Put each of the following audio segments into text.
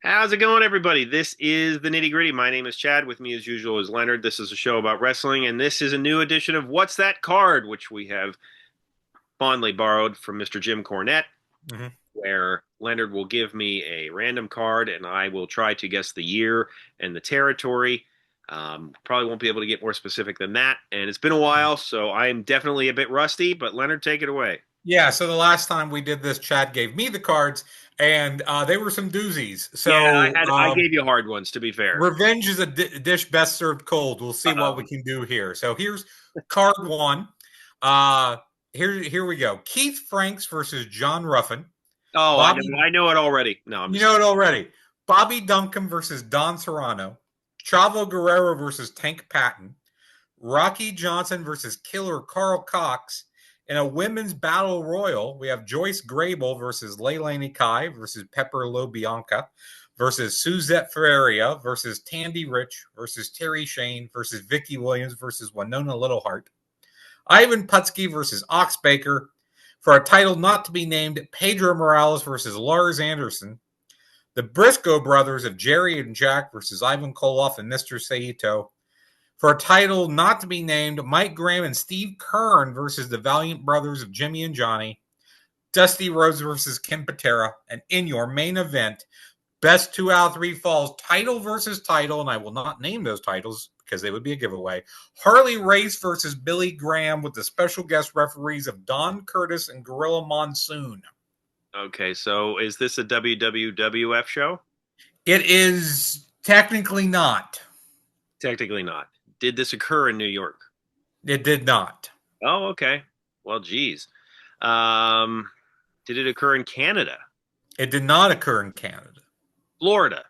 How's it going, everybody? This is the Nitty Gritty. My name is Chad. With me, as usual, is Leonard. This is a show about wrestling, and this is a new edition of What's That Card, which we have fondly borrowed from Mr. Jim Cornette, hmm where Leonard will give me a random card, and I will try to guess the year and the territory. Probably won't be able to get more specific than that, and it's been a while, so I am definitely a bit rusty, but Leonard, take it away. Yeah, so the last time we did this, Chad gave me the cards, and they were some doozies. Yeah, So I gave you hard ones, to be fair. revenge is a dish best served cold. We'll see what we Uh-oh. can do here. So here's card one. Uh, here we go. Keith Franks versus John Ruffin. Oh, Bobby, I know it already. No, I'm you just know it already. Bobby Duncan versus Don Serrano. Chavo Guerrero versus Tank Patton. Rocky Johnson versus Killer Carl Cox. In a women's battle royal, we have Joyce Grable versus Leilani Kai versus Pepper LoBianca versus Suzette Ferreira versus Tandy Rich versus Terry Shane versus Vicky Williams versus Winona Littleheart. Ivan Putski versus Ox Baker. For a title not to be named, Pedro Morales versus Lars Anderson. The Briscoe brothers of Jerry and Jack versus Ivan Koloff and Mr. Saito. For a title not to be named, Mike Graham and Steve Kern versus the Valiant brothers of Jimmy and Johnny. Dusty Rhodes versus Ken Patera. And in your main event, best 2 out of 3 falls, title versus title, and I will not name those titles because they would be a giveaway. Harley Race versus Billy Graham with the special guest referees of Don Curtis and Gorilla Monsoon. Okay, so is this a WWF show? It is technically not. Technically not. Did this occur in New York? It did not. Oh, okay. Well, geez. Um, did it occur in Canada? It did not occur in Canada. Florida.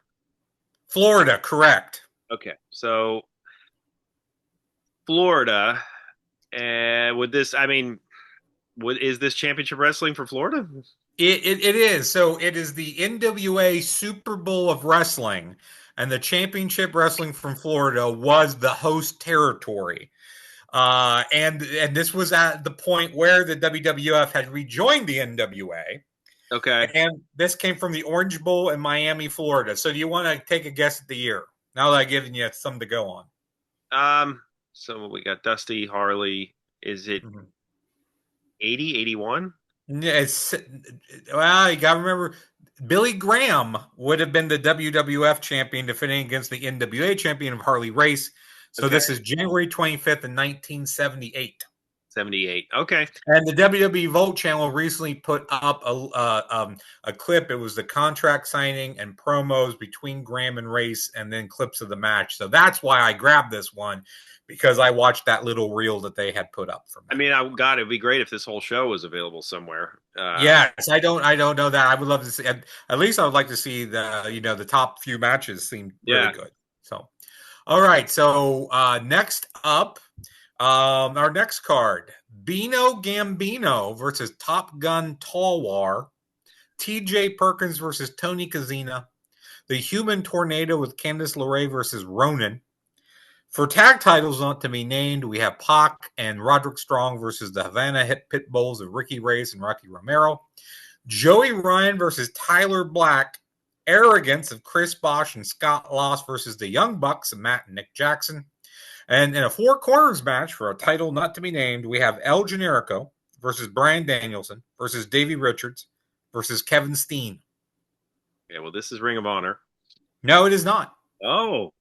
Florida, correct. Okay, so Florida. Would this? I mean, is this championship wrestling for Florida? It is. So it is the NWA Super Bowl of wrestling, and the championship wrestling from Florida was the host territory. And this was at the point where the WWF had rejoined the NWA. Okay. And this came from the Orange Bowl in Miami, Florida. So do you want to take a guess at the year? Now that I've given you something to go on. So we got Dusty, Harley. Is it 80, 81? It's, well, you got to remember, Billy Graham would have been the WWF champion defending against the NWA champion of Harley Race. So Okay. this is January 25th in 1978. 78. Okay. And the WWE Vault channel recently put up a clip. It was the contract signing and promos between Graham and Race, and then clips of the match. So that's why I grabbed this one, because I watched that little reel that they had put up for me. I mean, it'd be great if this whole show was available somewhere. Yes, I don't know that. I would love to see. At least I would like to see the top few matches seem really good. So, all right. So next up. Our next card, Bino Gambino versus Top Gun Talwar, TJ Perkins versus Tony Kazina, the Human Tornado with Candice LeRae versus Ronan. For tag titles not to be named, we have Pac and Roderick Strong versus the Havana Hit Pit Bulls of Ricky Reyes and Rocky Romero. Joey Ryan versus Tyler Black. Arrogance of Chris Bosch and Scott Loss versus the Young Bucks of Matt and Nick Jackson. And in a 4 corners match for a title not to be named, we have El Generico versus Bryan Danielson versus Davey Richards versus Kevin Steen. Yeah, well, this is Ring of Honor. No, it is not. Oh.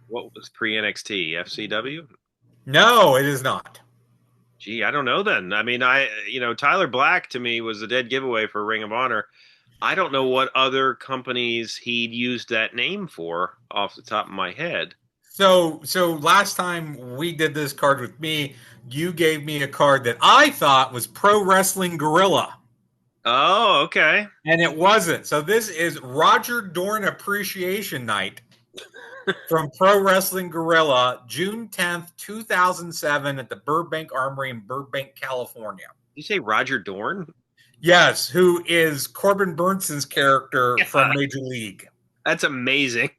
What was pre-NXT? FCW? No, it is not. Gee, I don't know then. I mean, Tyler Black to me was a dead giveaway for Ring of Honor. I don't know what other companies he'd used that name for off the top of my head. So last time we did this card with me, you gave me a card that I thought was Pro Wrestling Guerrilla. Oh, okay. And it wasn't. So this is Roger Dorn Appreciation Night from Pro Wrestling Guerrilla, June 10th, 2007 at the Burbank Armory in Burbank, California. Did you say Roger Dorn? Yes, who is Corbin Burnson's character from Major League. That's amazing.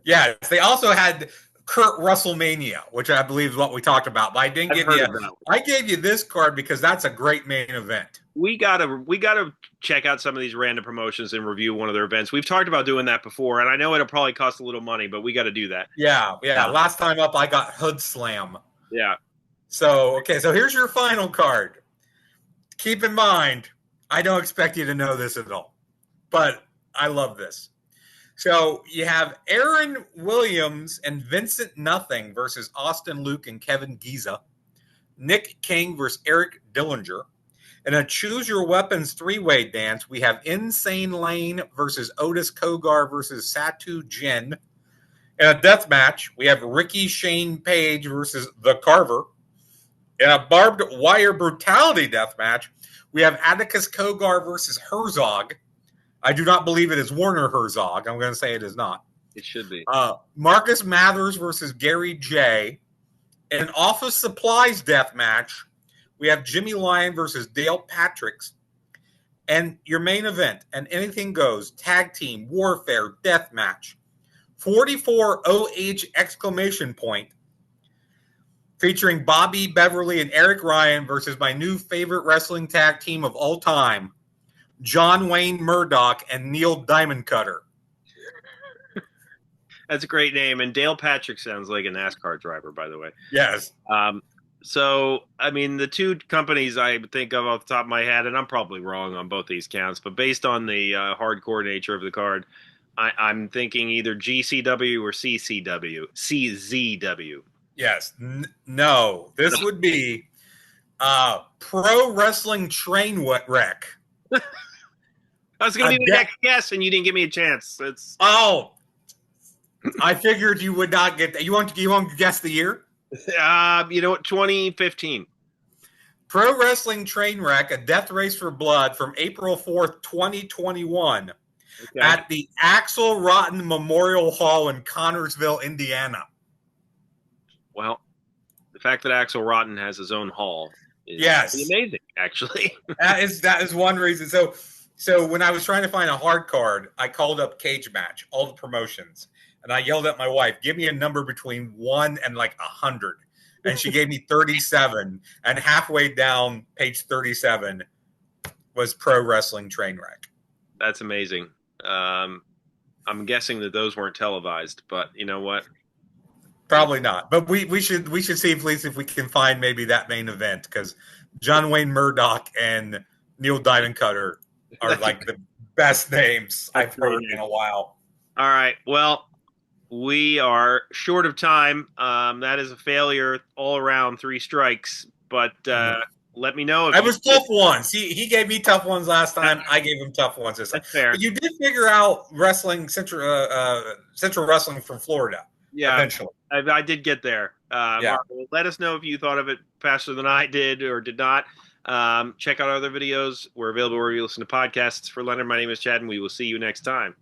Yes, they also had Kurt WrestleMania, which I believe is what we talked about. But I didn't I've give heard you. of that. I gave you this card because that's a great main event. We gotta check out some of these random promotions and review one of their events. We've talked about doing that before, and I know it'll probably cost a little money, but we got to do that. Yeah. Last time up, I got Hood Slam. Yeah. So here's your final card. Keep in mind, I don't expect you to know this at all, but I love this. So you have Aaron Williams and Vincent Nothing versus Austin Luke and Kevin Giza. Nick King versus Eric Dillinger. In a Choose Your Weapons three-way dance, we have Insane Lane versus Otis Kogar versus Satu Jin. In a death match, we have Ricky Shane Page versus The Carver. In a barbed wire brutality death match, we have Atticus Kogar versus Herzog. I do not believe it is Warner Herzog. I'm going to say it is not. It should be. Marcus Mathers versus Gary J. In an office supplies death match, we have Jimmy Lyon versus Dale Patricks. And your main event, and anything goes, tag team, warfare, death match. 44 OH exclamation point. Featuring Bobby Beverly and Eric Ryan versus my new favorite wrestling tag team of all time, John Wayne Murdoch and Neil Diamond Cutter. That's a great name. And Dale Patrick sounds like a NASCAR driver, by the way. Yes. So, I mean, the two companies I think of off the top of my head, and I'm probably wrong on both these counts, but based on the hardcore nature of the card, I'm thinking either GCW or CCW. CZW. Yes. No. This would be Pro Wrestling Train Wreck. I was going to be the next guess, and you didn't give me a chance. I figured you would not get that. You want to guess the year? You know what? 2015. Pro Wrestling Train Wreck, a death race for blood from April 4th, 2021 at the Axel Rotten Memorial Hall in Connorsville, Indiana. Well, the fact that Axel Rotten has his own hall is amazing, actually. That is one reason. So when I was trying to find a hard card, I called up Cage Match, all the promotions, and I yelled at my wife, give me a number between 1 and like 100. And she gave me 37. And halfway down page 37 was Pro Wrestling Train Wreck. That's amazing. I'm guessing that those weren't televised, but you know what? Probably not. But we should see, please, if we can find maybe that main event, because John Wayne Murdoch and Neil Diamond Cutter are like the best names I've heard in a while. All right. Well, we are short of time. That is a failure all around, 3 strikes. But let me know. I was tough ones. He gave me tough ones last time. I gave him tough ones this time. That's fair. But you did figure out wrestling, Central Wrestling from Florida. Yeah, eventually. I did get there. Let us know if you thought of it faster than I did or did not. Check out our other videos. We're available wherever you listen to podcasts. For Leonard, my name is Chad, and we will see you next time.